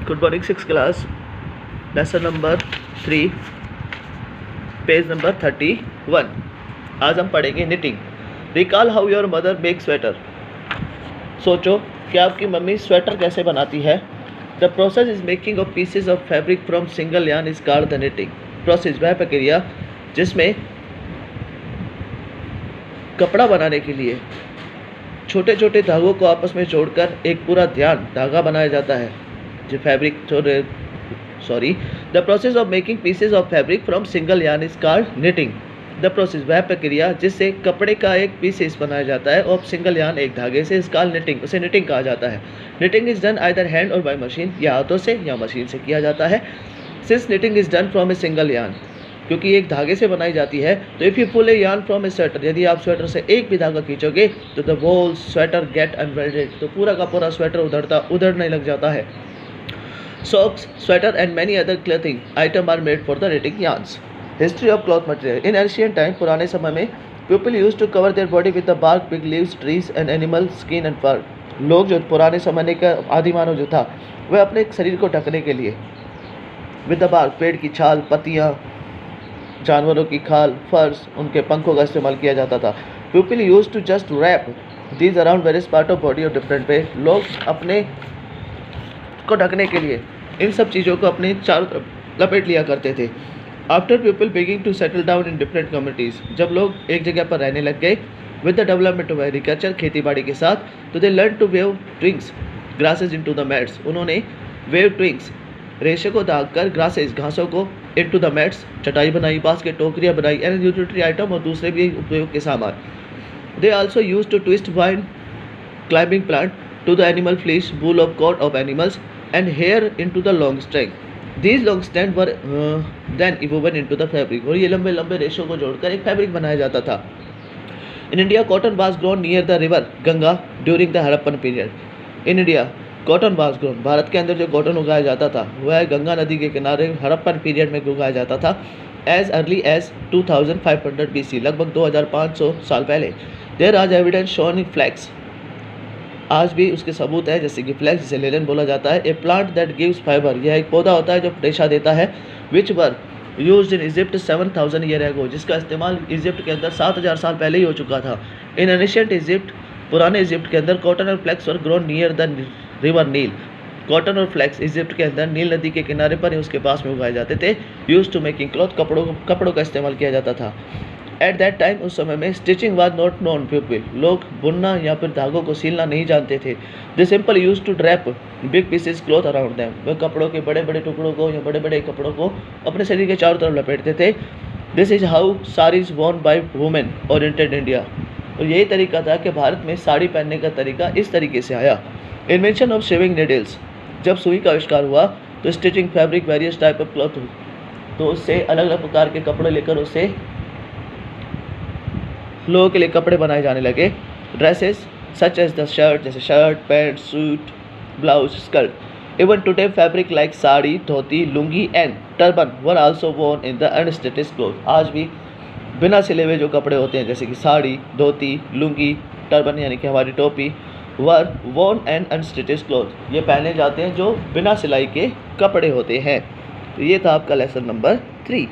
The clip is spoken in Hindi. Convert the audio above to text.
Good morning 6th class, lesson number 3, page number 31। आज हम पढ़ेंगे knitting. Recall how your mother make sweater. सोचो कि आपकी मम्मी स्वेटर कैसे बनाती है। The process is making of pieces of fabric from single yarn is called the knitting. Process वह प्रक्रिया जिसमें कपड़ा बनाने के लिए छोटे छोटे धागों को आपस में जोड़कर एक पूरा धागा बनाया जाता है। जो fabric the process of making pieces of fabric from single yarn is called knitting. The process वह प्रक्रिया जिससे कपड़े का एक पीसेस बनाया जाता है और सिंगल यार्न एक धागे से इज कॉल्ड निटिंग, उसे निटिंग कहा जाता है। Knitting is done either hand or by machine, या हाथों से या मशीन से किया जाता है। Since knitting is done from a single yarn, क्योंकि एक धागे से बनाई जाती है, तो if you pull a yarn from a sweater, यदि आप स्वेटर से एक भी धागा खींचोगे तो the whole sweater get unwelded, तो पूरा का पूरा स्वेटर उधड़ने लग जाता है। Socks, sweater and many other clothing items are made for the knitting yarns. History of cloth material. In ancient time, पुराने समय में people used to cover their body with the bark, big leaves, trees and animal skin and fur. लोग जो पुराने समय का आदि मानव जो था वह अपने शरीर को ढकने के लिए with the bark, पेड़ की छाल, पत्तियाँ, जानवरों की खाल, फर्स, उनके पंखों का इस्तेमाल किया जाता था। People used to just wrap these around various part of body of different way. लोग अपने को ढकने के लिए इन सब चीज़ों को अपने चारों तरफ लपेट लिया करते थे। After people begin to settle down in different communities, जब लोग एक जगह पर रहने लग गए with the development of agriculture, खेती बाड़ी के साथ, तो they learn to weave twigs grasses into the mats. उन्होंने वेव ट्विंग्स रेशे को दाग कर ग्रासेज घासों को इनटू द मैट्स चटाई बनाई, बास्केट टोकरियाँ बनाई, एंड यूटिलिटी आइटम और दूसरे भी उपयोग के सामान। They also use to twist vine climbing plant to the animal fleece, wool of coat of animals and hair into the long string. These long strands were then woven into the fabric. और ये लंबे लंबे रेशों को जोड़कर एक फैब्रिक बनाया जाता था। In India, cotton was grown near the river Ganga during the Harappan period. In India, cotton was grown. Bharat के अंदर जो कॉटन उगाया जाता था वह गंगा नदी के किनारे हड़प्पन पीरियड में उगाया जाता था। As early as 2500 BC, लगभग 2500 साल पहले। There are evidence showing flax. आज भी उसके सबूत है, जैसे कि फ्लैक्स, जिसे लेलन बोला जाता है। A plant that gives fibre, यह एक पौधा होता है जो रेशा देता है। Which were used in Egypt 7000 year ago, जिसका इस्तेमाल इजिप्ट के अंदर 7000 साल पहले ही हो चुका था। इन एंशिएंट इजिप्ट, पुराने इजिप्ट के अंदर कॉटन और flax were grown near the river Nile. Cotton और फ्लैक्स इजिप्ट के अंदर नील नदी के किनारे पर ही उसके पास में उगाए जाते थे। यूज टू मेकिंग क्लॉथ, कपड़ों का इस्तेमाल किया जाता था। एट दैट टाइम, उस समय में stitching was not known people, लोग बुनना या फिर धागों को सीलना नहीं जानते थे। They simple use to drape big pieces cloth around them, वे कपड़ों के बड़े बड़े टुकड़ों को या बड़े बड़े कपड़ों को अपने शरीर के चारों तरफ लपेटते थे। This is how saris Warne by women oriented India, और यही तरीका था कि भारत में साड़ी पहनने का तरीका इस तरीके से आया। इन्वेंशन ऑफ शेविंग नीडल्स, जब सुई का आविष्कार हुआ तो stitching fabric various type of cloth, तो उससे अलग अलग प्रकार के कपड़े लेकर उससे लोगों के लिए कपड़े बनाए जाने लगे। Dresses such as the shirt, जैसे shirt, pant, suit, blouse, skirt. Even today fabric like sari, dhoti, lungi and turban were also worn in the unstitched cloth. आज भी बिना सिले हुए जो कपड़े होते हैं, जैसे कि साड़ी, धोती, लुंगी, टर्बन यानी कि हमारी टोपी, वर वॉर्न एंड अनस्टिच्ड क्लोथ, ये पहने जाते हैं जो बिना सिलाई के कपड़े होते हैं। तो ये था आपका लेसन नंबर 3।